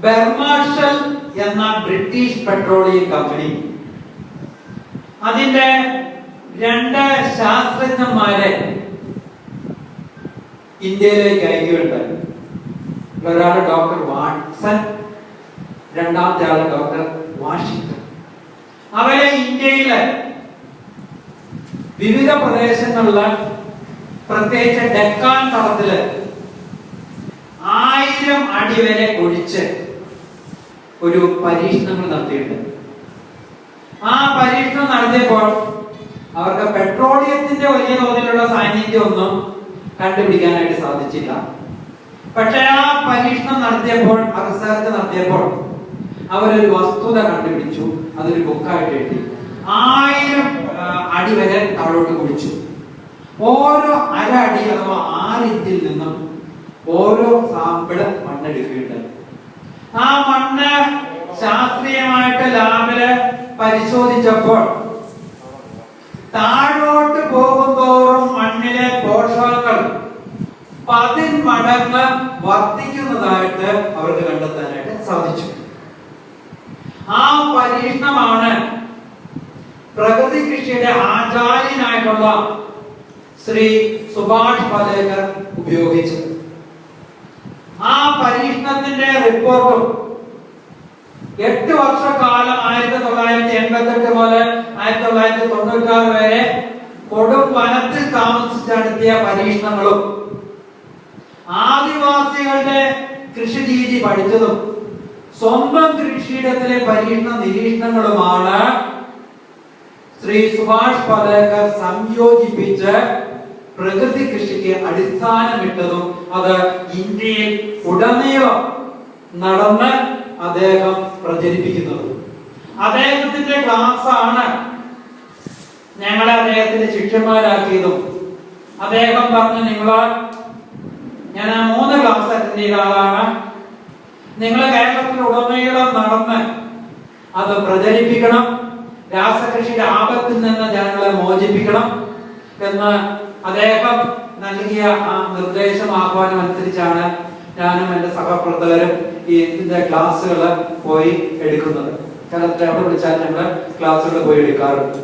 ബെർമാർഷൽ എന്ന British petroleum company അതിന്റെ 2 ശാസ്ത്രജ്ഞന്മാരെ ഇന്ത്യയിലേക്ക് അയക്കുകയുണ്ടായി. ഒരാൾ ഡോക്ടർ വാട്സൺ, രണ്ടാമത്തെ ആള് ഡോക്ടർ വാഷിംഗ്ടൺ. അവരെ ഇന്ത്യയിലെ വിവിധ പ്രദേശങ്ങളില്, പ്രത്യേകിച്ച് ഡെക്കാൻ തടത്തില് 1000 അടി വരെ കുഴിച്ച് ഒരു പരീക്ഷണങ്ങൾ നടത്തിയിട്ടുണ്ട്. ആ പരീക്ഷണം നടത്തിയപ്പോൾ അവർക്ക് പെട്രോളിയത്തിന്റെ വലിയ തോതിലുള്ള സാന്നിധ്യമൊന്നും കണ്ടുപിടിക്കാനായിട്ട് സാധിച്ചില്ല. പക്ഷെ ആ പരീക്ഷണം നടത്തിയപ്പോൾ, ആ റിസർച്ച് നടത്തിയപ്പോൾ അവരൊരു വസ്തുത കണ്ടുപിടിച്ചു. അതൊരു ബുക്കായിട്ട് എഴുതി. 1000 അടി വരെ താഴോട്ട് കുഴിച്ചു. ഓരോ 1/2 അടി അഥവാ 6 ഇഞ്ചിൽ നിന്നും ഓരോ സാമ്പിള് മണ്ണെടുക്കുകയുണ്ടായി. ആ മണ്ണ് ശാസ്ത്രീയമായിട്ട് ലാബില് പരിശോധിച്ചപ്പോൾ താഴോട്ട് പോകുന്തോറും മണ്ണിലെ പോഷകങ്ങൾ 10 മടങ്ങ് വർദ്ധിക്കുന്നതായിട്ട് അവർക്ക് കണ്ടെത്താനായിട്ട് സാധിച്ചു. ആ പരീക്ഷണമാണ് പ്രകൃതി കൃഷിയുടെ ആചാര്യനായിട്ടുള്ള ശ്രീ സുഭാഷ് പലേക്കർ ഉപയോഗിച്ചത്. ആ പരീക്ഷണത്തിന്റെ റിപ്പോർട്ടും 8 വർഷക്കാലം 1988 മുതൽ 1996 വരെ കൊടും വനത്തിൽ താമസിച്ച് നടത്തിയ പരീക്ഷണങ്ങളും ആദിവാസികളുടെ കൃഷി രീതി പഠിച്ചതും സ്വന്തം കൃഷിയിടത്തിലെ പരീക്ഷണ നിരീക്ഷണങ്ങളുമാണ് ശ്രീ സുഭാഷ് പലേക്കർ സംയോജിപ്പിച്ച് പ്രകൃതി കൃഷിക്ക് അടിസ്ഥാനമിട്ടതും അത് ഇന്ത്യയിൽ ഉടനീളം നടന്ന് അദ്ദേഹം പ്രചരിപ്പിക്കുന്നത്. അദ്ദേഹത്തിന്റെ ക്ലാസ് ആണ് ഞങ്ങളെ അദ്ദേഹത്തിന്റെ ശിഷ്യന്മാരാക്കിയതും. അദ്ദേഹം പറഞ്ഞു, ഞാൻ 3 ക്ലാസ് അറ്റൻഡ് ചെയ്ത ആളാണ്. നിങ്ങൾ കേരളത്തിൽ ഉടനീളം നടന്ന് അത് പ്രചരിപ്പിക്കണം, രാസകൃഷിയുടെ ആപത്തിൽ നിന്ന് ജനങ്ങളെ മോചിപ്പിക്കണം എന്ന് അദ്ദേഹം നൽകിയ ആ നിർദ്ദേശം, ആഹ്വാനം അനുസരിച്ചാണ് ഞാനും എന്റെ സഹപ്രവർത്തകരും ഇതിന്റെ ക്ലാസ്സുകൾ പോയി എടുക്കുന്നത്. കേരളത്തിൽ എവിടെ വിളിച്ചാൽ ഞങ്ങൾ ക്ലാസ്സുകൾ പോയി എടുക്കാറുണ്ട്.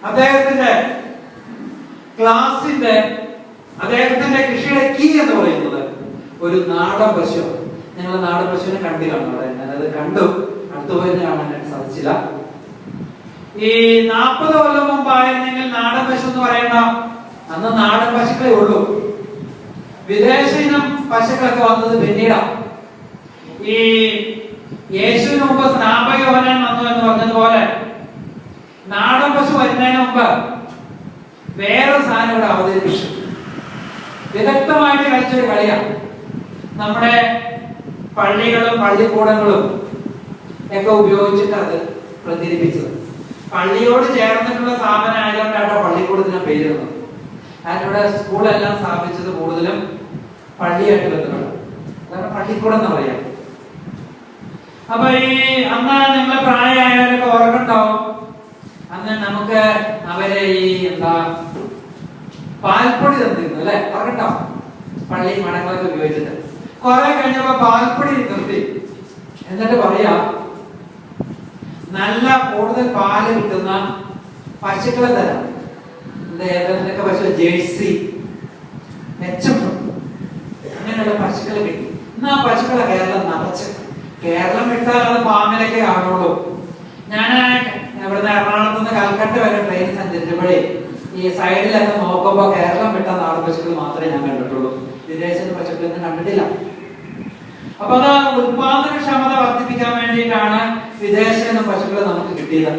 അദ്ദേഹത്തിന്റെ ക്ലാസിന്റെ, അദ്ദേഹത്തിന്റെ കൃഷിയുടെ കീ എന്ന് പറയുന്നത് ഒരു നാടൻ പശു. ഞങ്ങൾ നാടൻ പശുവിനെ കണ്ടിലാണ് അവിടെ. ഞാനത് കണ്ടു, അടുത്തു പോയി കാണാനായിട്ട് സാധിച്ചില്ല. ഈ 40 കൊല്ലം മുമ്പായിരുന്നെങ്കിൽ നാടൻ പശു എന്ന് പറയണ്ട, അന്ന് നാടൻ പശുക്കളേ ഉള്ളൂ. വിദേശ ഇനം പശുക്കളൊക്കെ വന്നത് പിന്നീടാണ്. ഈ യേശുവിന് മുമ്പ് സ്നാപകയോഹന്നാൻ വന്നു എന്ന് പറഞ്ഞതുപോലെ നാടൻ പശു വരുന്നതിന് മുമ്പ് വേറൊരു സാധനം ഇവിടെ അവതരിപ്പിച്ചു. വിദഗ്ധമായിട്ട് കളിച്ചൊരു കളിയാണ്. നമ്മുടെ പള്ളികളും പള്ളിക്കൂടങ്ങളും ഒക്കെ ഉപയോഗിച്ചിട്ട് അത് പ്രചരിപ്പിച്ചത്. പള്ളിയോട് ചേർന്നിട്ടുള്ള സ്ഥാപനം ആയതുകൊണ്ടാണ് പള്ളിക്കൂടത്തിന് പേര് വന്നത്. അതിലൂടെ സ്കൂളെല്ലാം സ്ഥാപിച്ചത് കൂടുതലും പള്ളിയായിട്ട് ബന്ധപ്പെടാം. അതാണ് പള്ളിക്കൂടം എന്ന് പറയാം. അപ്പൊ ഈ അന്ന് നിങ്ങളെ പ്രായമായവരൊക്കെ ഓർക്കുണ്ടാവും, അന്ന് നമുക്ക് അവരെ ഈ പാൽപ്പൊടി തന്നിരുന്നു അല്ലെ, ഓർക്കുണ്ടാവും. പള്ളി മടങ്ങളൊക്കെ ഉപയോഗിച്ചിട്ട് കുറെ കഴിഞ്ഞപ്പോ പാൽപ്പൊടി നിർത്തി. എന്നിട്ട് പറയാ, നല്ല കൂടുതൽ പാല് കിട്ടുന്ന പശുക്കളെ തരാം. ഏതൊക്കെ പശു, ജേഴ്സി, അങ്ങനെയുള്ള പശുക്കളെ കിട്ടി. എന്നാ പശുക്കളെ കേരളം നിറച്ച്, കേരളം വിട്ടാൽ അത് പാങ്ങിലൊക്കെ കാണുള്ളൂ. ഞാൻ ഇവിടുന്ന് എറണാകുളത്ത് നിന്ന് കൽക്കട്ട വരെ ട്രെയിൻ സഞ്ചരിച്ചപ്പോഴേ ഈ സൈഡിലൊക്കെ നോക്കുമ്പോ കേരളം വിട്ട നാടൻ പശുക്കൾ മാത്രമേ ഞാൻ കണ്ടിട്ടുള്ളൂ. വിദേശത്തെ പശുക്കളൊന്നും കണ്ടിട്ടില്ല. അപ്പൊ അത് ഉത്പാദനക്ഷമത വർദ്ധിപ്പിക്കാൻ വേണ്ടിയിട്ടാണ് വിദേശ പശുക്കളെ നമുക്ക് കിട്ടിയത്.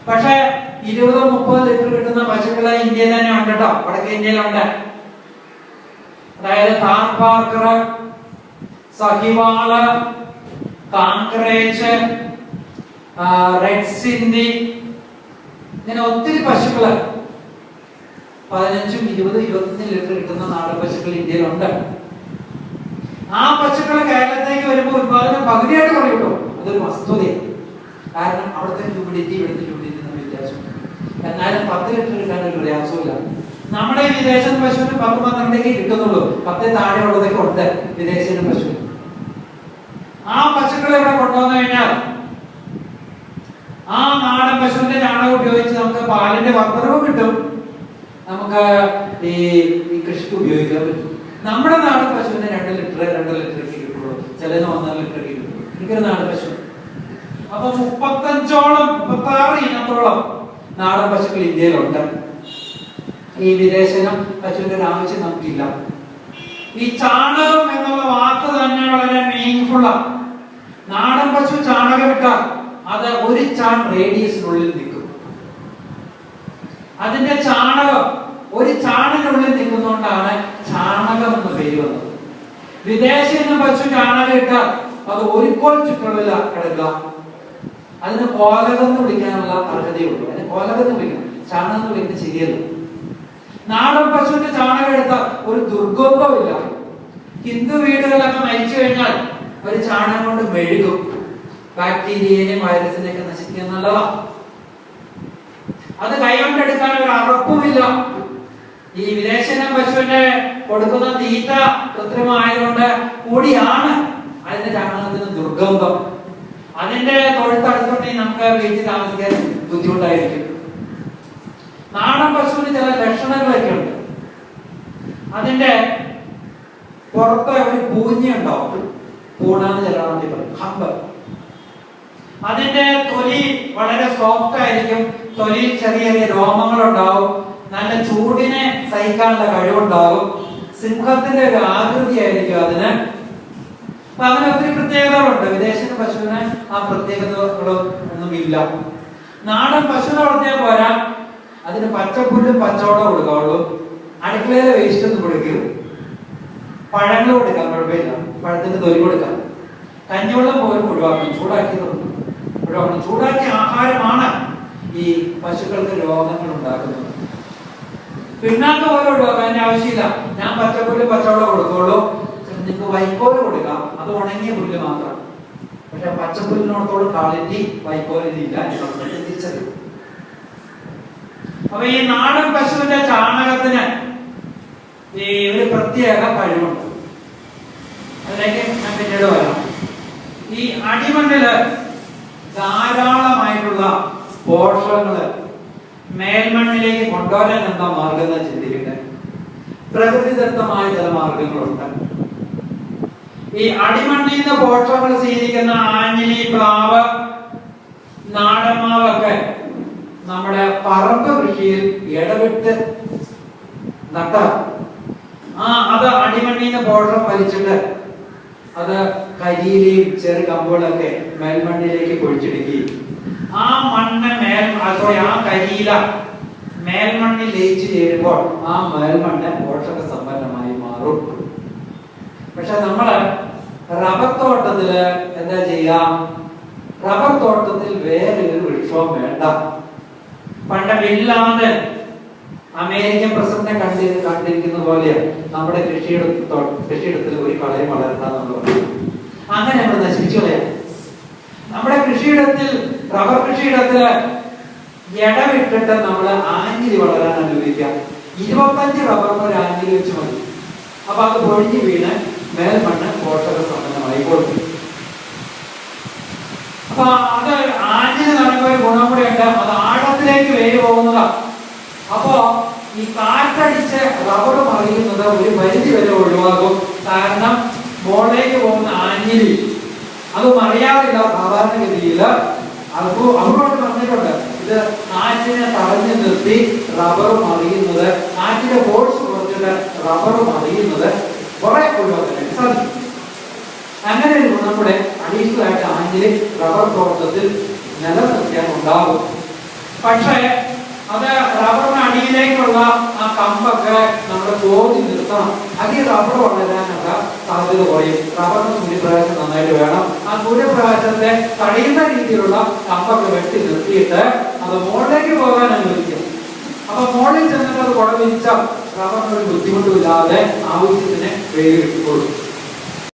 പക്ഷെ 20-30 ലിറ്റർ കിട്ടുന്ന പശുക്കളെ ഇന്ത്യയിൽ തന്നെ ഉണ്ട് കേട്ടോ, വടക്കേ ഇന്ത്യയിലുണ്ട്. അതായത് താർപാർക്കർ, സഹിവാള്, കാങ്കറേജ്, റെഡ് സിന്ധി, ഇങ്ങനെ ഒത്തിരി പശുക്കള് 15, 20, 25 ലിറ്റർ കിട്ടുന്ന നാടൻ പശുക്കൾ ഇന്ത്യയിലുണ്ട്. ആ പശുക്കളെ കേരളത്തിലേക്ക് വരുമ്പോൾ ഉത്പാദനം പകുതിയായിട്ട് കുറയുള്ളൂ. അതൊരു വസ്തുതയാണ്. കാരണം അവിടുത്തെ ഹ്യൂമിഡിറ്റി ഇവിടുത്തെ ഹ്യൂമിഡിറ്റി തമ്മിൽ വ്യത്യാസമുണ്ട്. എന്നാലും 10 ലിറ്റർ കിട്ടാൻ ഒരു പ്രയാസമില്ല. നമ്മുടെ ഈ വിദേശ പശുവിന് 10-12 കിട്ടുന്നുള്ളൂ. 10 താഴെ ഉള്ളതൊക്കെ ഉണ്ട് വിദേശ പശു. ആ വന്നു കഴിഞ്ഞാൽ ആ നാടൻ പശുവിന്റെ ചാണകം ഉപയോഗിച്ച് നമുക്ക് പാലിന്റെ വർദ്ധനവ് കിട്ടും, നമുക്ക് ഈ കൃഷിക്ക് ഉപയോഗിക്കാൻ പറ്റും. നമ്മുടെ നാടൻ പശുവിന് 2 ലിറ്റർ 2.5 ലിറ്റർ കിട്ടുള്ളൂ, ചിലതിന് 1.5 ലിറ്റർ കിട്ടുള്ളൂ. എനിക്കൊരു നാടൻ പശു. അപ്പൊ 36 ഇനത്തോളം നാടൻ പശുക്കൾ ഇന്ത്യയിലുണ്ട്. ഈ വിദേശനം പശുവിന്റെ ഒരു ആവശ്യം നമുക്കില്ല. ഈ ചാണകം എന്നുള്ള വാക്ക് തന്നെ വളരെ മീനിങ്ഫുൾ ആണ്. നാടൻ പശു ചാണകം ഇട്ടാൽ അത് 1 ചാൺ റേഡിയസിനുള്ളിൽ നിൽക്കും. അതിന്റെ ചാണകം 1 ചാണിനുള്ളിൽ നിൽക്കുന്നതുകൊണ്ടാണ് ചാണകം എന്ന പേര് വന്നത്. വിദേശ പശു ചാണകം ഇട്ടാൽ അത് 1 കോൽ ചുറ്റളവിൽ കിടക്കുക. അതിന് കോലകം എന്ന് വിളിക്കാനുള്ള അർഹതയുള്ളൂ. അതിന് കോലകം എന്ന് വിളിക്കണം, ചാണകം എന്ന് വിളിക്കുന്നത് ശരിയല്ല. നാടൻ പശുവിന്റെ ചാണകം എടുത്താൽ ഒരു ദുർഗന്ധമില്ല. ഹിന്ദു വീടുകളിലൊക്കെ മരിച്ചു കഴിഞ്ഞാൽ ഒരു ചാണകം കൊണ്ട് മെഴുകും, ബാക്ടീരിയനെയും വൈറസിനെയൊക്കെ നശിക്കുക എന്നുള്ളതാണ്. അത് കൈകൊണ്ടെടുക്കാൻ ഒരു അറപ്പുമില്ല. ഈ വിദേശനം പശുവിന്റെ കൊടുക്കുന്ന തീറ്റ കൃത്രിമമായതുകൊണ്ട് കൂടിയാണ് അതിന്റെ ചാണകത്തിന് ദുർഗന്ധം. അതിന്റെ തൊഴുത്തടുത്തുണ്ടെങ്കിൽ നമുക്ക് വീട്ടിൽ താമസിക്കാൻ ബുദ്ധിമുട്ടായിരിക്കും. നാടൻ പശുവിന് ചില ലക്ഷണങ്ങളൊക്കെ ഉണ്ട്. അതിന്റെ പുറത്ത് ഒരു പൂഞ്ഞ ഉണ്ടാവും, പൂണാന്ന് ചില നാട്ടിൽ പറയും, ഹമ്പ്. അതിന്റെ തൊലി വളരെ സോഫ്റ്റ് ആയിരിക്കും, തൊലിയിൽ ചെറിയ ചെറിയ രോമങ്ങൾ ഉണ്ടാവും, നല്ല ചൂടിനെ സഹിക്കാനുള്ള കഴിവുണ്ടാവും, സിംഹത്തിന്റെ ഒരു ആകൃതി ആയിരിക്കും അതിന്. അപ്പൊ അങ്ങനെ ഒത്തിരി പ്രത്യേകതകളുണ്ട്. വിദേശ പശുവിന് ആ പ്രത്യേകതകളും ഒന്നുമില്ല. നാടൻ പശുവിനെ വളർത്തിയാൽ പോരാ, അതിന് പച്ചപ്പുല്ലും പച്ചവെള്ളം കൊടുക്കാവുള്ളൂ. അടുക്കളയിലെ വേസ്റ്റ് ഒന്നും കൊടുക്കരുത്. പഴങ്ങൾ കൊടുക്കാം, കുഴപ്പമില്ല, പഴത്തിന്റെ തൊലി കൊടുക്കാം. കഞ്ഞിവെള്ളം പോലും ഒഴിവാക്കണം, ഒഴിവാക്കണം. ചൂടാക്കിയ ആഹാരമാണ് ഈ പശുക്കൾക്ക് രോഗങ്ങൾ ഉണ്ടാക്കുന്നത്. പിണ്ണാക്ക് പോലും ഒഴിവാക്കാൻ അതിന്റെ ആവശ്യമില്ല. ഞാൻ പച്ചപ്പുല്ലും പച്ചവെള്ളം കൊടുക്കുള്ളൂ. നിങ്ങൾക്ക് വൈക്കോല് കൊടുക്കാം, അത് ഉണങ്ങിയ പുല്ല് മാത്രം. പക്ഷെ പച്ചപ്പുല്ലിനോടത്തോളം ക്വാളിറ്റി വൈക്കോലിനില്ല എന്നുള്ളത് തിരിച്ചറിയും. അപ്പൊ ഈ നാടൻ പശുവിന്റെ ചാണകത്തിന് ഈ ഒരു പ്രത്യേക കഴിവുണ്ട്. അതിലേക്ക് ഞാൻ പിന്നീട് വരാം. ഈ അടിമണ്ണില് ധാരാളമായിട്ടുള്ള പോഷകങ്ങള് മേൽമണ്ണിലേക്ക് കൊണ്ടുവരാൻ എന്താ മാർഗം എന്ന് ചിന്തിക്കട്ടെ. പ്രകൃതിദത്തമായ ചില മാർഗങ്ങളുണ്ട്. ഈ അടിമണ്ണിൽ നിന്ന് പോഷകങ്ങൾ സ്വീകരിക്കുന്ന ആഞ്ഞിലി, പ്ലാവ്, നാടന്മാവൊക്കെ നമ്മുടെ പറമ്പ് കൃഷിയിൽ ഇടവിട്ട് നട്ട അത് അടിമണ്ണിൽ നിന്ന് പോഷകം വലിച്ചിട്ട് അത് കരിയിലെയും ചെറു കമ്പുകളൊക്കെ മേൽമണ്ണിലേക്ക് പൊഴിച്ചെടുക്കുകയും ആ മണ്ണ് ആ കരിയില മേൽമണ്ണിൽ ലയിച്ചു ചേരുമ്പോൾ ആ മേൽമണ്ണ് പോഷക സമ്പന്നമായി മാറും. പക്ഷെ നമ്മള് റബ്ബർ തോട്ടത്തില് എന്താ ചെയ്യാ? റബ്ബർ തോട്ടത്തിൽ വേറെ ഒരു വൃക്ഷവും വേണ്ട. പണ്ട് വില്ലാതെ അമേരിക്കൻ പ്രസിഡന്റിനെ കണ്ടിരിക്കുന്ന പോലെ നമ്മുടെ കൃഷിയിടത്തിൽ ഒരു കളയും വളർത്താന്ന് പറയും. അങ്ങനെ നമ്മൾ നശിപ്പിച്ചു കളയാം. നമ്മുടെ കൃഷിയിടത്തിൽ, റബ്ബർ കൃഷിയിടത്തില് ഇടവിട്ടിട്ട് നമ്മൾ ആഞ്ഞിലി വളരാൻ അനുവദിക്കാം. 25 റബ്ബറിന് ഒരു ആഞ്ഞിലി വെച്ച് മതി. അപ്പൊ അത് പൊഴിഞ്ഞു വീണ് മേൽമണ്ണ് പോഷക സമ്പന്നമായി കൊടുക്കും. അപ്പൊ അത് ആഞ്ഞിലി നടക്കുന്ന ഒരു ഗുണം കൂടെ ഉണ്ട്, അത് ആഴത്തിലേക്ക് വേര് പോകുന്നതാണ്. അപ്പോ ഈ കാറ്റടിച്ച് റബ്ബർ മറിയുന്നത് ഒരു പരിധി വരെ ഒഴിവാക്കും. കാരണം മുകളിലേക്ക് പോകുന്ന ആഞ്ഞിലി അത് മറിയാറില്ല സാധാരണഗതിയില്. അവരോട് പറഞ്ഞിട്ടുണ്ട്, ഇത് കാറ്റിനെ തടഞ്ഞു നിർത്തി റബ്ബർ മറിയുന്നത്, കാറ്റിന്റെ ഫോഴ്സ് കുറച്ചിട്ട് റബ്ബർ മറിയുന്നത് കുറെ ഒഴിവാക്കാൻ സാധിക്കും. അങ്ങനെ ഒരു ഗുണം കൂടെ അഡീഷണൽ ആയിട്ട് ആഞ്ഞിലി റബ്ബർ തോട്ടത്തിൽ നിലനിർത്താൻ ഉണ്ടാകും. പക്ഷേ അത് റബ്ബറിന് അടിയിലേക്കുള്ള ആ കമ്പൊക്കെ നമ്മൾ കോതി നിർത്തണം. അതിൽ റബ്ബർ വളരാനുള്ള സാധ്യത കുറയും. റബ്ബറിന് സൂര്യപ്രകാശം നന്നായിട്ട് വേണം. ആ സൂര്യപ്രകാശത്തെ തടയുന്ന രീതിയിലുള്ള കമ്പൊക്കെ വെട്ടി നിർത്തിയിട്ട് അത് മുകളിലേക്ക് പോകാൻ അനുവദിക്കും. അപ്പൊ മുകളിൽ ചെന്നിട്ട് അത് കുട വിരിച്ചാൽ റബ്ബറിനൊരു ബുദ്ധിമുട്ടുമില്ലാതെ ആവശ്യത്തിന് വേര് കിട്ടുള്ളൂ.